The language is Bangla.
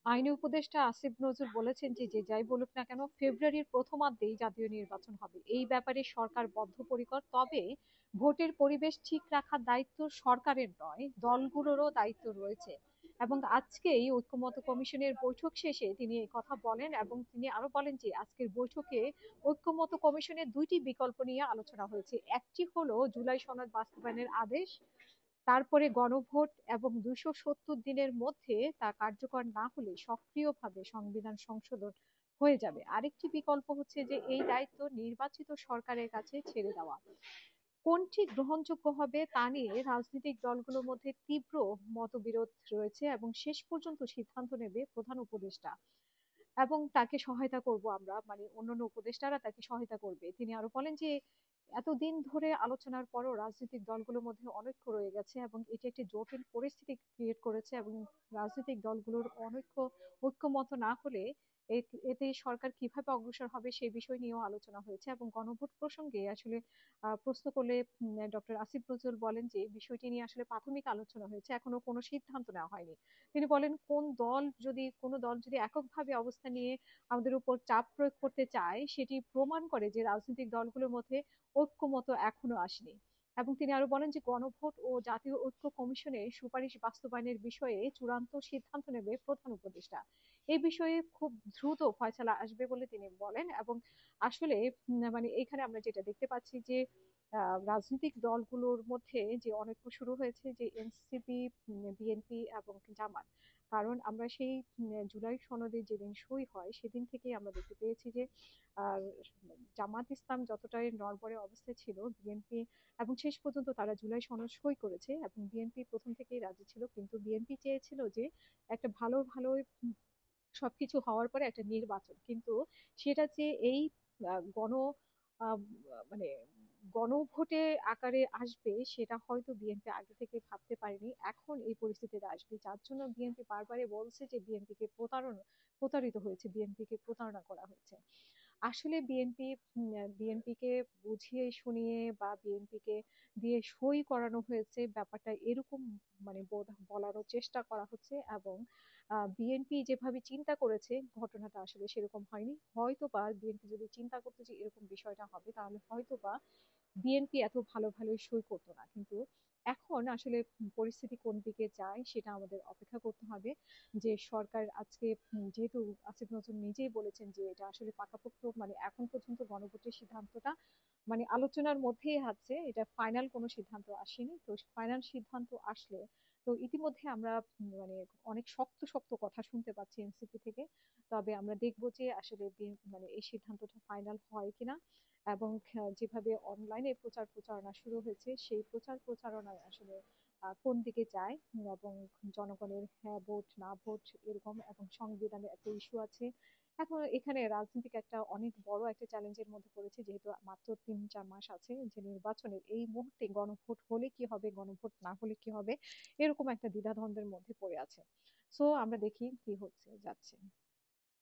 আইনি উপদেষ্টা আসিফ নজরুল বলেছেন যে যে যাই বলুক না কেন ফেব্রুয়ারির প্রথমার্ধেই জাতীয় নির্বাচন হবে, এই ব্যাপারে সরকার বদ্ধপরিকর। তবে ভোটের পরিবেশ ঠিক রাখার দায়িত্ব সরকারের নয়, দলগুলোরও দায়িত্ব রয়েছে। এবং আজকেই ঐক্যমত্য কমিশনের বৈঠক শেষে তিনি এই কথা বলেন এবং তিনি আরো বলেন যে আজকের বৈঠকে ঐক্যমত্য কমিশনের দুইটি বিকল্প নিয়ে আলোচনা হয়েছে। একটি হলো জুলাই সনদ বাস্তবায়নের আদেশ, তারপরে গণভোট এবং 270 দিনের মধ্যে তা কার্যকর না হলে সক্রিয়ভাবে সংবিধান সংশোধন হয়ে যাবে। আরেকটি বিকল্প হচ্ছে যে এই দায়িত্ব নির্বাচিত সরকারের কাছে ছেড়ে দেওয়া। কোনটি গ্রহণযোগ্য হবে তা নিয়ে রাজনৈতিক দলগুলোর মধ্যে তীব্র মতবিরোধ রয়েছে এবং শেষ পর্যন্ত সিদ্ধান্ত নেবে প্রধান উপদেষ্টা এবং তাকে সহায়তা করব আমরা, মানে অন্যান্য উপদেষ্টারা তাকে সহায়তা করবে। তিনি আরো বলেন যে এতদিন ধরে আলোচনার পরও রাজনৈতিক দলগুলোর মধ্যে অনৈক্য রয়ে গেছে এবং এটি একটি জটিল পরিস্থিতি ক্রিয়েট করেছে এবং রাজনৈতিক দলগুলোর ঐক্যমত না হলে এতে সরকার কিভাবে অগ্রসর হবে সেই বিষয় নিয়েও আলোচনা হয়েছে। এবং গণভোট প্রসঙ্গে আসলে প্রশ্ন করলে ডক্টর আসিফ নজরুল বলেন যে বিষয়টি নিয়ে আসলে প্রাথমিক আলোচনা হয়েছে, এখনো কোনো সিদ্ধান্ত নেওয়া হয়নি। তিনি বলেন কোনো দল যদি এককভাবে অবস্থান নিয়ে আমাদের উপর চাপ প্রয়োগ করতে চায় সেটি প্রমাণ করে যে রাজনৈতিক দলগুলোর মধ্যে ঐক্যমত এখনো আসেনি। এবং তিনি আরো বলেন যে গণভোট ও জাতীয় ঐক্য কমিশনের সুপারিশ বাস্তবায়নের বিষয়ে চূড়ান্ত সিদ্ধান্ত নেবে প্রধান উপদেষ্টা। এই বিষয়ে খুব দ্রুত ফয়সালা আসবে বলে তিনি বলেন। এবং আসলে মানে এখানে আমরা যেটা দেখতে পাচ্ছি যে রাজনৈতিক দলগুলোর মধ্যে যে অনৈক্য শুরু হয়েছে, যে এনসিপি, বিএনপি এবং জামাত। কারণ আমরা সেই জুলাই সনদে যেদিন সই হয় সেদিন থেকেই আমরা দেখতে পেয়েছি যে আহ, জামাত ইসলাম যতটাই নড়বড়ে অবস্থায় ছিল, বিএনপি এবং শেষ পর্যন্ত তারা জুলাই সনদ সই করেছে এবং বিএনপি প্রথম থেকেই রাজি ছিল, কিন্তু বিএনপি চেয়েছিল যে একটা ভালো ভালো সবকিছু হওয়ার পরে একটা নির্বাচন। কিন্তু সেটা যে এই গণ আহ, মানে গণভোটে আকারে আসবে সেটা হয়তো বিএনপি আগে থেকে ভাবতে পারেনি, এখন এই পরিস্থিতিতে আসবে, যার জন্য বিএনপি বারবারই বলছে যে প্রতারিত হয়েছে, বিএনপি কে প্রতারণা করা হয়েছে। আসলে বিএনপি কে বুঝিয়ে শুনিয়ে বা বিএনপি কে দিয়ে সই করানো হয়েছে ব্যাপারটা এরকম, মানে বলারও চেষ্টা করা হচ্ছে। এবং বিএনপি যেভাবে চিন্তা করেছে ঘটনাটা আসলে সেরকম হয়নি। হয়তো বা বিএনপি যদি চিন্তা করতো যে এরকম বিষয়টা হবে তাহলে হয়তো বা বিএনপি এত ভালো ভালো সই করতো না। কিন্তু এখন আসলে পরিস্থিতি কোন দিকে যায় সেটা আমাদের অপেক্ষা করতে হবে। যে সরকার আজকে যেহেতু আসিফ নজরুল নিজেই বলেছেন যে এটা আসলে পাকাপোক্ত, মানে এখন পর্যন্ত গণভোটের সিদ্ধান্তটা মানে আলোচনার মধ্যেই আছে, এটা ফাইনাল কোনো সিদ্ধান্ত আসেনি। তো ফাইনাল সিদ্ধান্ত আসলে তো ইতিমধ্যে আমরা মানে অনেক শক্ত শক্ত কথা শুনতে পাচ্ছি এনসিপি থেকে। তবে আমরা দেখবো যে আসলে মানে এই সিদ্ধান্তটা ফাইনাল হয় কিনা। এবং যেভাবে অনলাইনে প্রচার প্রচারণা শুরু হয়েছে সেই প্রচার প্রচারণায় আসলে কোন দিকে যায়। এবং জনগণের হ্যাঁ ভোট না ভোট এরকম, এবং সংবিধানের একটা ইস্যু আছে। এখন এখানে রাজনৈতিক একটা অনেক বড় একটা চ্যালেঞ্জের মধ্যে পড়েছে, যেহেতু মাত্র 3-4 মাস আছে যে নির্বাচনের, এই মুহূর্তে গণভোট হলে কি হবে, গণভোট না হলে কি হবে, এরকম একটা দ্বিধাদ্বন্দ্বের মধ্যে পড়ে আছে। সো আমরা দেখি কি হচ্ছে যাচ্ছে।